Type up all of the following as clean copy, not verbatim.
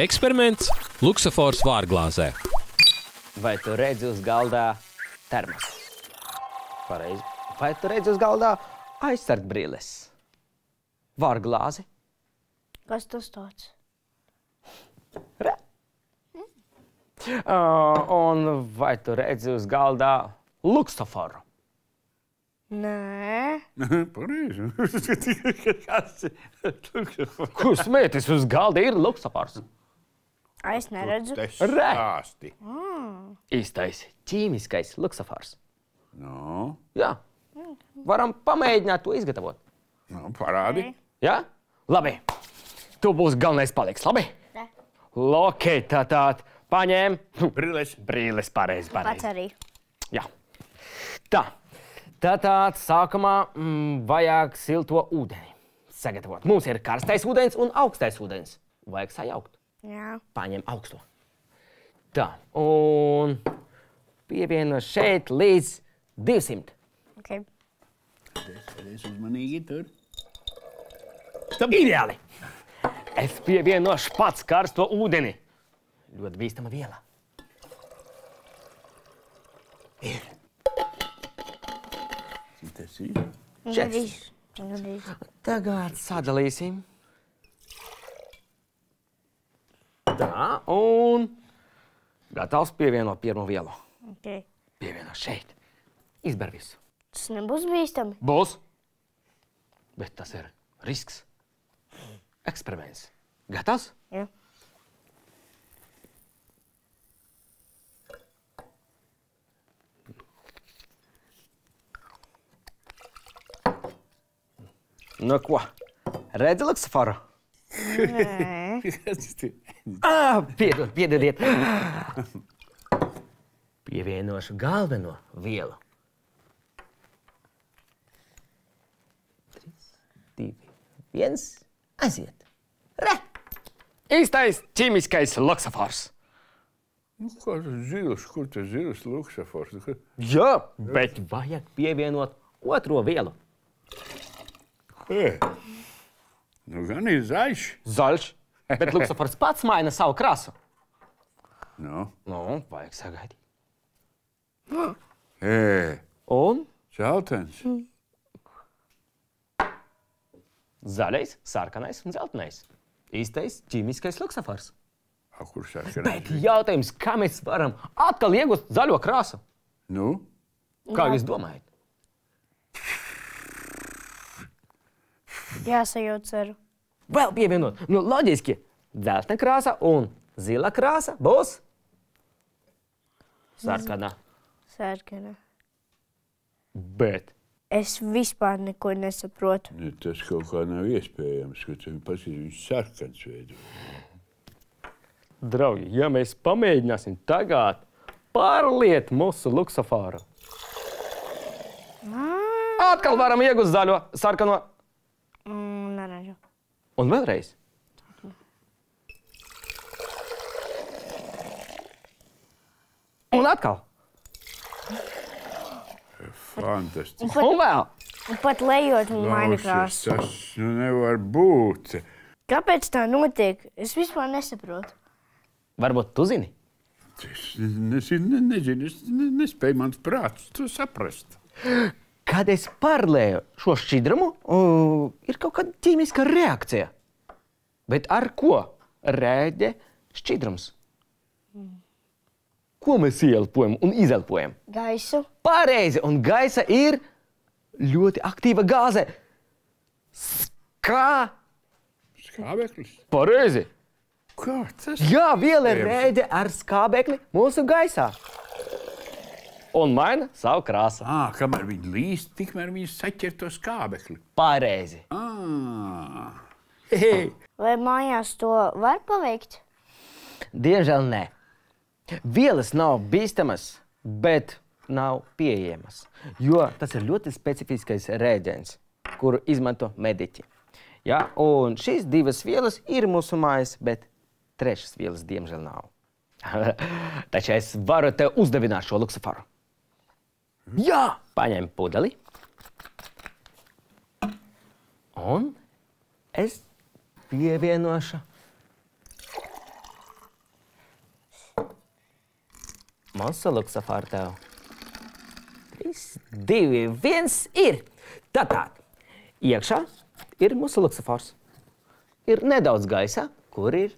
Eksperiments luksafors vārglāzē. Vai tu redzi uz galdā termos? Pareizi. Vai tu redzi uz galdā aizsargbrilles? Vārglāzi? Kas tas tāds? Re. Un vai tu redzi uz galdā luksaforu? Nē. Pareizi. Ko smieties, uz galda ir luksafors? Es neredzu. Stāsti. Īstais ķīmiskais luksafors. Nu, Jā. Varam pamēģināt to izgatavot. nu, parādi. Jā? Labi. Tu būsi galvenais paliks, labi? Ne. Ok, tātad paņēm. Brilles. Brīles, pareizi. Pats arī. Jā. Tā. Tātad sākumā vajag silto ūdeni sagatavot. Mums ir karstais ūdens un augstais ūdens. Vajag sajaukt. Jā. Paņem augsto. Tā. Un pievieno šeit līdz 200. Okay. Es uzmanīgi tur. Ideāli. Es pievienošu pats karsto ūdeni. Ļoti bīstama viela. Tas ir. Gandrīz. Gandrīz. Tagad sadalīsim. Tā, un gatavs pievienot pirmo vielu. Okay. Pievieno šeit. Izber visu. Tas nebūs bīstami. Būs. Bet tas ir risks. Eksperiments. Gatavs? Jā. Nu ko? Redzi luksaforu? Piedodiet. Pievienošu galveno vielu. 3, 2, 1. Aiziet. Re! Īstais ķīmiskais luksafors. Nu, kā tas zils? Kur tas zils luksafors? Jā, bet vajag pievienot otro vielu. Nu, gan ir zaļš. Zaļš, bet luksafors pats maina savu krasu. Nu, Nu, vajag sagaidīt. Un zeltens. zaļais, sarkanais un zeltainais. Īstais ķīmiskais luksafors. A, kur sarkanais? Bet jautājums, kā mēs varam atkal iegūt zaļo krāsu? Nu, Kā jūs domājat? Jāsajūt ceru. Vēl pievienot. Nu, loģiski. Dzeltena krāsa un zila krāsa būs sarkanā. Sarkana. Bet Es vispār neko nesaprotu. ne, tas kaut kā nav iespējams, ka tev pasīs viņš sarkans veido. draugi, ja mēs pamēģināsim tagad pārliet mūsu luksaforu. Atkal varam iegūt zaļo, sarkano Neredzu. un vēlreiz. Un atkal. Fantastiski. Un vēl. Un pat lejot un maina Klausies, krāsu. tas nu nevar būt. Kāpēc tā notiek? Es vispār nesaprotu. Varbūt tu zini? Es nezinu, es nespēju mans prāts to saprast. Kad es pārlēju šo šķidrumu, ir kaut kāda ķīmiska reakcija. Bet ar ko rēģē šķidrums? Ko mēs ieelpojam un izelpojam? Gaisu. Pareizi, un gaisa ir ļoti aktīva gāze. Kā? Skābeklis? Pareizi. Kā tas? Jā, viela rēģē ar skābekli mūsu gaisā. Un maina savu krāsu. Kamēr viņi līst, tikmēr viņi saķer to skābekli. Pareizi. Vai mājās to var paveikt? Diemžēl nē. Vielas nav bīstamas, bet nav pieejamas. Jo tas ir ļoti specifiskais rēģens, kuru izmanto mediķi. Ja? Un šīs divas vielas ir mūsu mājās, bet trešas vielas diemžēl nav. Taču es varu tev uzdevināt šo luksaforu. Jā! Paņem pudeli. Un es pievienošu Musa luksafāra tev. 3, 2, 1 ir. Tātad, iekšā ir musa luksafārs. Ir nedaudz gaisā, kur ir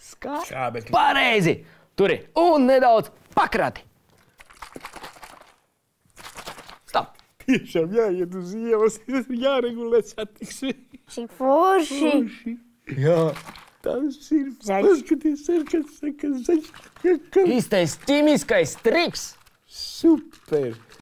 Skābekļi. Pareizi! Tur ir un nedaudz pakrati. Stop! Tiešām jāiet uz ielas, jāregulē satiksmi. Cik forši. Jā, tas ir. Zaļš. Paskaties, sarkans, zaļš. Īstais ķīmiskais triks. Super!